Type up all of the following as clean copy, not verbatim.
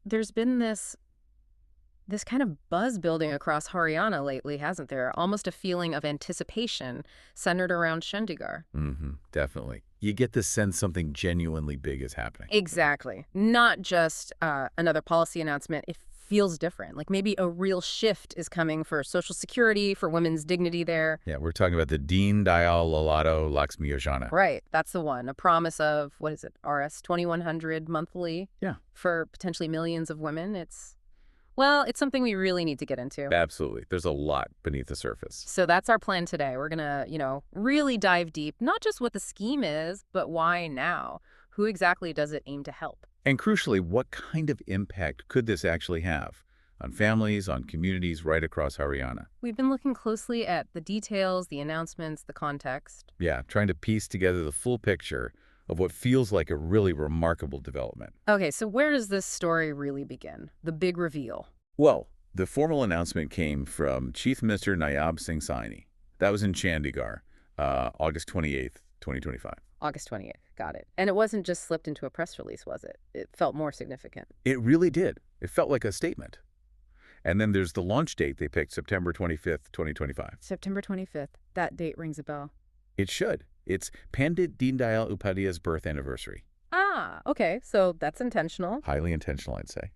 There's been this kind of buzz building across Haryana lately, hasn't there? Almost a feeling of anticipation centered around Chandigarh. Definitely. You get the sense something genuinely big is happening. Exactly. Not just another policy announcement. It feels different. Like maybe a real shift is coming for Social Security, for women's dignity there. Yeah, we're talking about the Deen Dayal Laado Laxmi Yojana. Right. That's the one. A promise of, what is it, RS 2100 monthly Yeah. for potentially millions of women. It's something we really need to get into. Absolutely. There's a lot beneath the surface. So that's our plan today. We're going to, really dive deep, not just what the scheme is, but why now? Who exactly does it aim to help? And crucially, what kind of impact could this actually have on families, on communities right across Haryana? We've been looking closely at the details, the announcements, the context. Yeah, trying to piece together the full picture of what feels like a really remarkable development. Okay, so where does this story really begin? The big reveal. Well, the formal announcement came from Chief Minister Nayab Singh Saini. That was in Chandigarh, August 28th, 2025. August 28th, got it. And it wasn't just slipped into a press release, was it? It felt more significant. It really did. It felt like a statement. And then there's the launch date they picked, September 25th, 2025. September 25th. That date rings a bell. It should. It's Pandit Deen Dayal Upadhyay's birth anniversary. Ah, okay. So that's intentional. Highly intentional, I'd say.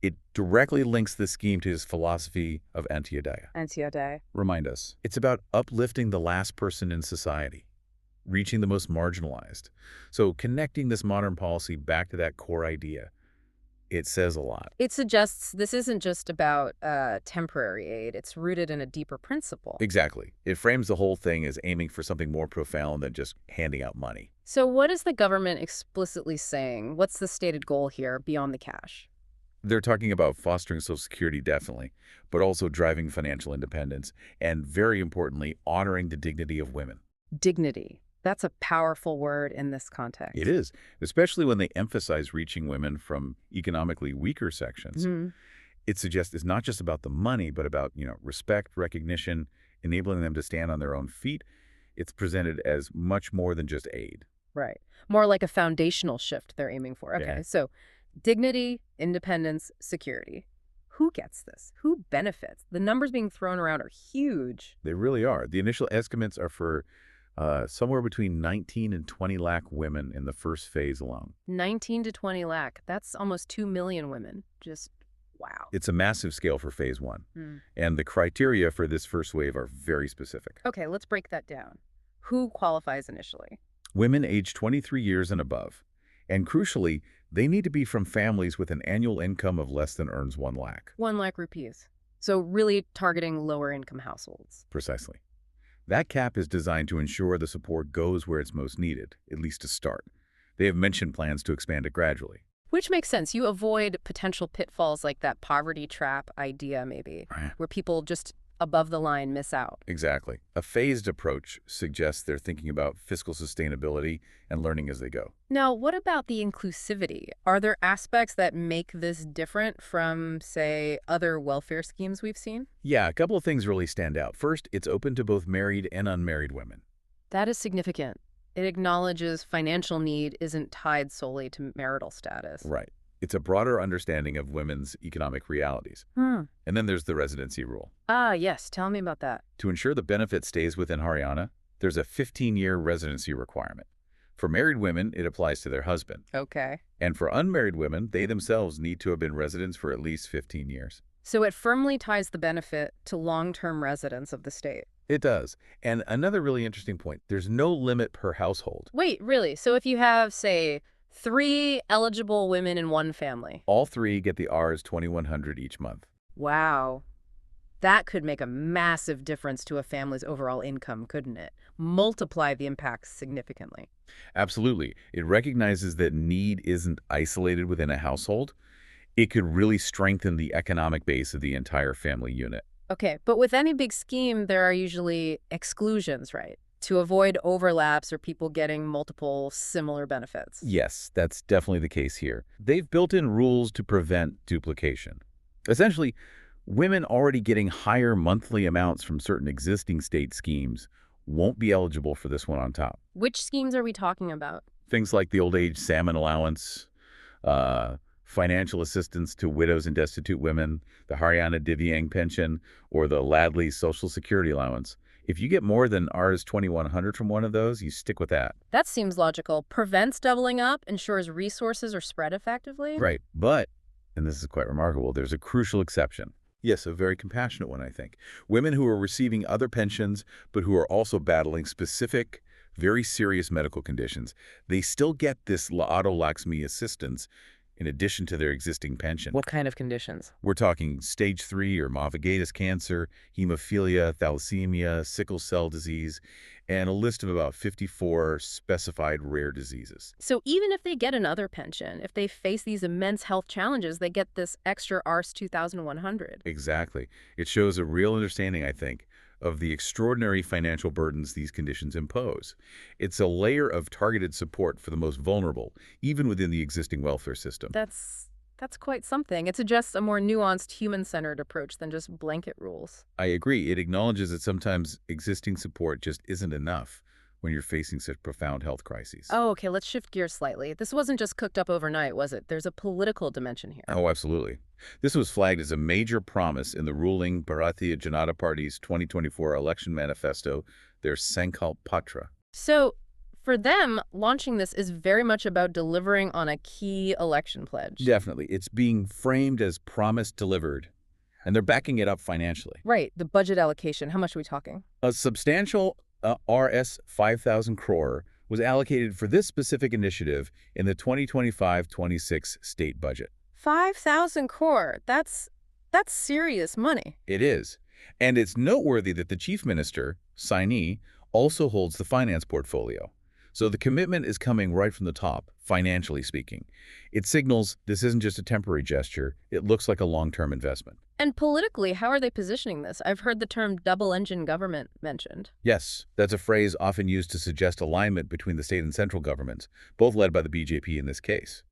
It directly links the scheme to his philosophy of Antyodaya. Antyodaya. Remind us, it's about uplifting the last person in society, reaching the most marginalized. So connecting this modern policy back to that core idea, it says a lot. It suggests this isn't just about temporary aid. It's rooted in a deeper principle. Exactly. It frames the whole thing as aiming for something more profound than just handing out money. So what is the government explicitly saying? What's the stated goal here beyond the cash? They're talking about fostering Social Security, definitely, but also driving financial independence and, very importantly, honoring the dignity of women. Dignity. That's a powerful word in this context. It is, especially when they emphasize reaching women from economically weaker sections. It suggests it's not just about the money, but about, respect, recognition, enabling them to stand on their own feet. It's presented as much more than just aid. Right. More like a foundational shift they're aiming for. Okay, Yeah. So dignity, independence, security. Who gets this? Who benefits? The numbers being thrown around are huge. They really are. The initial estimates are for somewhere between 19 and 20 lakh women in the first phase alone. 19 to 20 lakh. That's almost 2 million women. Just wow. It's a massive scale for phase one. And the criteria for this first wave are very specific. Okay, let's break that down. Who qualifies initially? Women aged 23 years and above. And crucially, they need to be from families with an annual income of less than earns 1 lakh. 1 lakh rupees. So really targeting lower income households. Precisely. That cap is designed to ensure the support goes where it's most needed, at least to start. They have mentioned plans to expand it gradually. Which makes sense. You avoid potential pitfalls like that poverty trap idea, maybe, where people just above the line miss out. Exactly. A phased approach suggests they're thinking about fiscal sustainability and learning as they go. Now, what about the inclusivity? Are there aspects that make this different from, say, other welfare schemes we've seen? Yeah, a couple of things really stand out. First, it's open to both married and unmarried women. That is significant. It acknowledges financial need isn't tied solely to marital status. Right. It's a broader understanding of women's economic realities. And then there's the residency rule. Ah, yes. Tell me about that. To ensure the benefit stays within Haryana, there's a 15-year residency requirement. For married women, it applies to their husband. Okay. And for unmarried women, they themselves need to have been residents for at least 15 years. So it firmly ties the benefit to long-term residents of the state. It does. And another really interesting point, there's no limit per household. Wait, really? So if you have, say, 3 eligible women in one family. All 3 get the Rs 2100 each month. Wow. That could make a massive difference to a family's overall income, couldn't it? Multiply the impacts significantly. Absolutely. It recognizes that need isn't isolated within a household. It could really strengthen the economic base of the entire family unit. Okay, but with any big scheme, there are usually exclusions, right? To avoid overlaps or people getting multiple similar benefits. Yes, that's definitely the case here. They've built in rules to prevent duplication. Essentially, women already getting higher monthly amounts from certain existing state schemes won't be eligible for this one on top. Which schemes are we talking about? Things like the old age salmon allowance, financial assistance to widows and destitute women, the Haryana Divyang pension, or the Ladli Social Security allowance. If you get more than Rs 2100 from one of those, you stick with that. That seems logical. Prevents doubling up, ensures resources are spread effectively. Right. But, and this is quite remarkable, there's a crucial exception. Yes, a very compassionate one, I think. Women who are receiving other pensions, but who are also battling specific, very serious medical conditions, they still get this Laado Laxmi assistance in addition to their existing pension. What kind of conditions? We're talking stage 3 or myocarditis cancer, hemophilia, thalassemia, sickle cell disease, and a list of about 54 specified rare diseases. So even if they get another pension, if they face these immense health challenges, they get this extra Rs 2,100. Exactly. It shows a real understanding, I think, of the extraordinary financial burdens these conditions impose. It's a layer of targeted support for the most vulnerable, even within the existing welfare system. That's quite something. It suggests a more nuanced, human-centered approach than just blanket rules. I agree. It acknowledges that sometimes existing support just isn't enough when you're facing such profound health crises. Oh, okay, let's shift gears slightly. This wasn't just cooked up overnight, was it? There's a political dimension here. Oh, absolutely. This was flagged as a major promise in the ruling Bharatiya Janata Party's 2024 election manifesto, their Sankalp Patra. So, for them, launching this is very much about delivering on a key election pledge. Definitely. It's being framed as promise delivered, and they're backing it up financially. Right, the budget allocation. How much are we talking? A substantial Rs 5,000 crore was allocated for this specific initiative in the 2025-26 state budget. 5,000 crore. That's serious money. It is. And it's noteworthy that the chief minister, Saini, also holds the finance portfolio. So the commitment is coming right from the top, financially speaking. It signals this isn't just a temporary gesture. It looks like a long-term investment. And politically, how are they positioning this? I've heard the term double-engine government mentioned. Yes, that's a phrase often used to suggest alignment between the state and central governments, both led by the BJP in this case.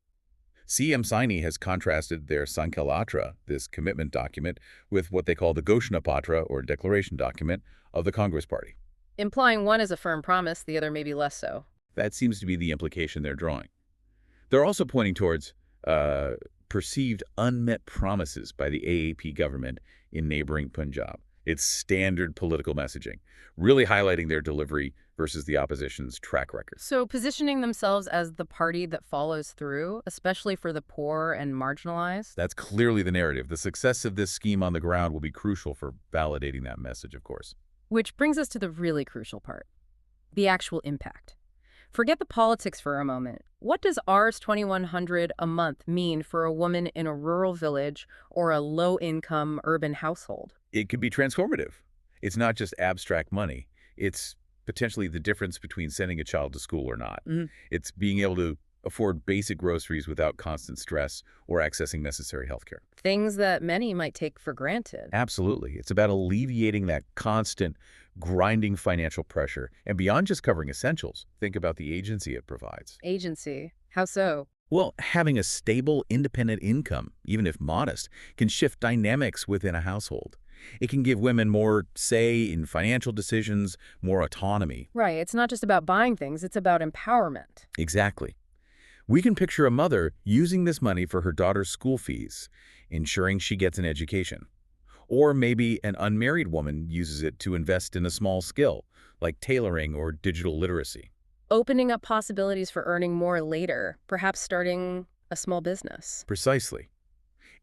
CM Saini has contrasted their Sankalp Patra, this commitment document, with what they call the Ghoshna Patra, or declaration document, of the Congress Party. Implying one is a firm promise, the other maybe less so. That seems to be the implication they're drawing. They're also pointing towards perceived unmet promises by the AAP government in neighboring Punjab. It's standard political messaging, really highlighting their delivery versus the opposition's track record. So positioning themselves as the party that follows through, especially for the poor and marginalized? That's clearly the narrative. The success of this scheme on the ground will be crucial for validating that message, of course. Which brings us to the really crucial part, the actual impact. Forget the politics for a moment. What does Rs 2,100 a month mean for a woman in a rural village or a low-income urban household? It could be transformative. It's not just abstract money. It's potentially the difference between sending a child to school or not. It's being able to afford basic groceries without constant stress or accessing necessary health care. Things that many might take for granted. Absolutely. It's about alleviating that constant, grinding financial pressure. And beyond just covering essentials, think about the agency it provides. Agency. How so? Well, having a stable, independent income, even if modest, can shift dynamics within a household. It can give women more say in financial decisions, more autonomy. Right. It's not just about buying things. It's about empowerment. Exactly. We can picture a mother using this money for her daughter's school fees, ensuring she gets an education. Or maybe an unmarried woman uses it to invest in a small skill, like tailoring or digital literacy. Opening up possibilities for earning more later, perhaps starting a small business. Precisely.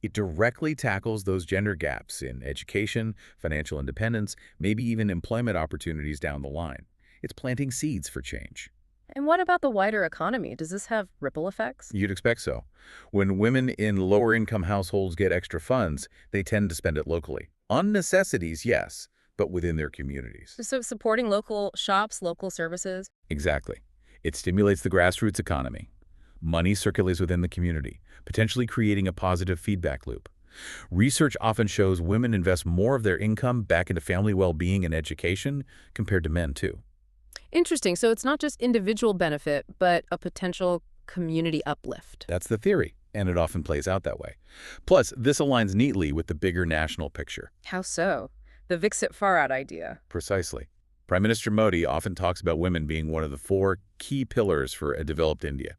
It directly tackles those gender gaps in education, financial independence, maybe even employment opportunities down the line. It's planting seeds for change. And what about the wider economy? Does this have ripple effects? You'd expect so. When women in lower-income households get extra funds, they tend to spend it locally. On necessities, yes, but within their communities. So supporting local shops, local services? Exactly. It stimulates the grassroots economy. Money circulates within the community, potentially creating a positive feedback loop. Research often shows women invest more of their income back into family well-being and education compared to men, too. Interesting. So it's not just individual benefit, but a potential community uplift. That's the theory, and it often plays out that way. Plus, this aligns neatly with the bigger national picture. How so? The Viksit Bharat idea. Precisely. Prime Minister Modi often talks about women being one of the 4 key pillars for a developed India.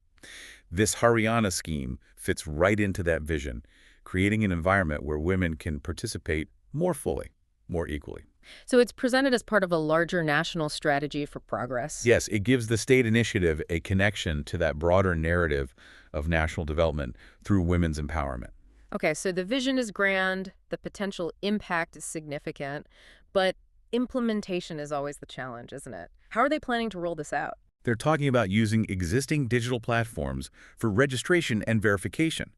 This Haryana scheme fits right into that vision, creating an environment where women can participate more fully, more equally. So it's presented as part of a larger national strategy for progress. Yes, it gives the state initiative a connection to that broader narrative of national development through women's empowerment. Okay, so the vision is grand, the potential impact is significant, but implementation is always the challenge, isn't it? How are they planning to roll this out? They're talking about using existing digital platforms for registration and verification,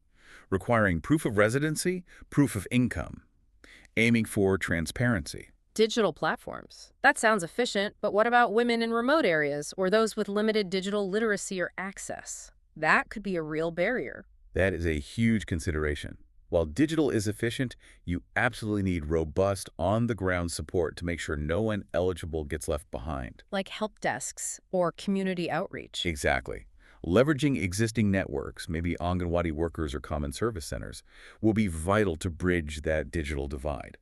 requiring proof of residency, proof of income, aiming for transparency. Digital platforms. That sounds efficient, but what about women in remote areas or those with limited digital literacy or access? That could be a real barrier. That is a huge consideration. While digital is efficient, you absolutely need robust, on-the-ground support to make sure no one eligible gets left behind. Like help desks or community outreach. Exactly. Leveraging existing networks, maybe Anganwadi workers or common service centers, will be vital to bridge that digital divide.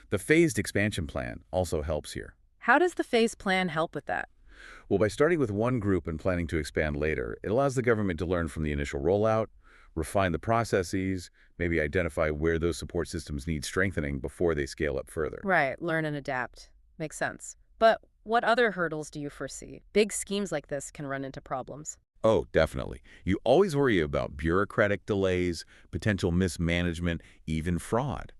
The phased expansion plan also helps here. How does the phase plan help with that? Well, by starting with one group and planning to expand later, it allows the government to learn from the initial rollout, refine the processes, maybe identify where those support systems need strengthening before they scale up further. Right, learn and adapt. Makes sense. But what other hurdles do you foresee? Big schemes like this can run into problems. Oh, definitely. You always worry about bureaucratic delays, potential mismanagement, even fraud.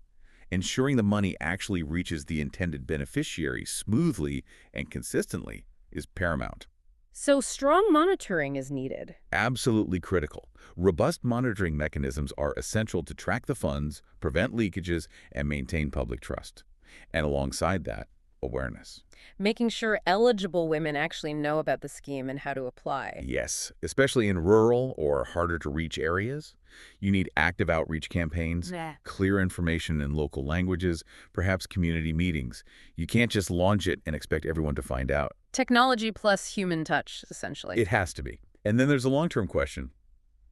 Ensuring the money actually reaches the intended beneficiary smoothly and consistently is paramount. So strong monitoring is needed. Absolutely critical. Robust monitoring mechanisms are essential to track the funds, prevent leakages, and maintain public trust. And alongside that, awareness. Making sure eligible women actually know about the scheme and how to apply. Yes, especially in rural or harder-to-reach areas. You need active outreach campaigns, Nah. clear information in local languages, perhaps community meetings. You can't just launch it and expect everyone to find out. Technology plus human touch, essentially. It has to be. And then there's a long-term question.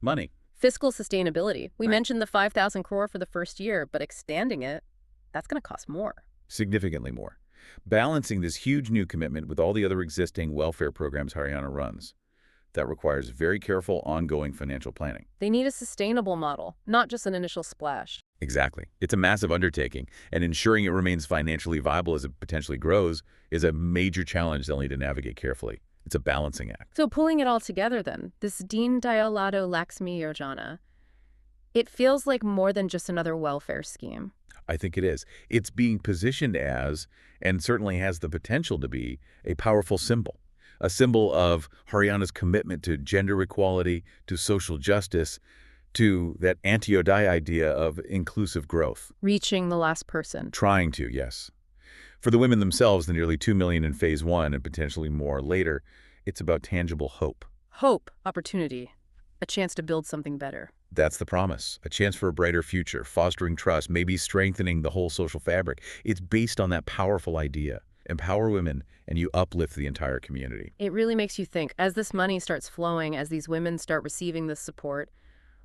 Money. Fiscal sustainability. We Right. mentioned the 5,000 crore for the first year, but expanding it, that's going to cost more. Significantly more. Balancing this huge new commitment with all the other existing welfare programs Haryana runs. That requires very careful, ongoing financial planning. They need a sustainable model, not just an initial splash. Exactly. It's a massive undertaking, and ensuring it remains financially viable as it potentially grows is a major challenge they'll need to navigate carefully. It's a balancing act. So pulling it all together then, this Deen Dayal Laado Laxmi Yojana, it feels like more than just another welfare scheme. I think it is. It's being positioned as, and certainly has the potential to be, a powerful symbol. A symbol of Haryana's commitment to gender equality, to social justice, to that anti-Odai idea of inclusive growth. Reaching the last person. Trying to, yes. For the women themselves, the nearly 2 million in Phase 1 and potentially more later, it's about tangible hope. Hope, opportunity, a chance to build something better. That's the promise. A chance for a brighter future, fostering trust, maybe strengthening the whole social fabric. It's based on that powerful idea. Empower women, and you uplift the entire community. It really makes you think, as this money starts flowing, as these women start receiving this support,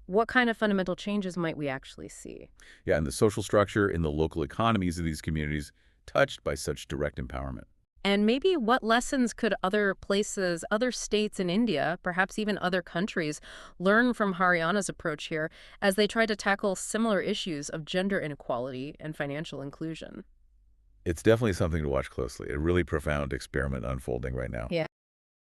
what kind of fundamental changes might we actually see? Yeah, and the social structure in the local economies of these communities touched by such direct empowerment. And maybe what lessons could other places, other states in India, perhaps even other countries, learn from Haryana's approach here as they try to tackle similar issues of gender inequality and financial inclusion? It's definitely something to watch closely. A really profound experiment unfolding right now. Yeah.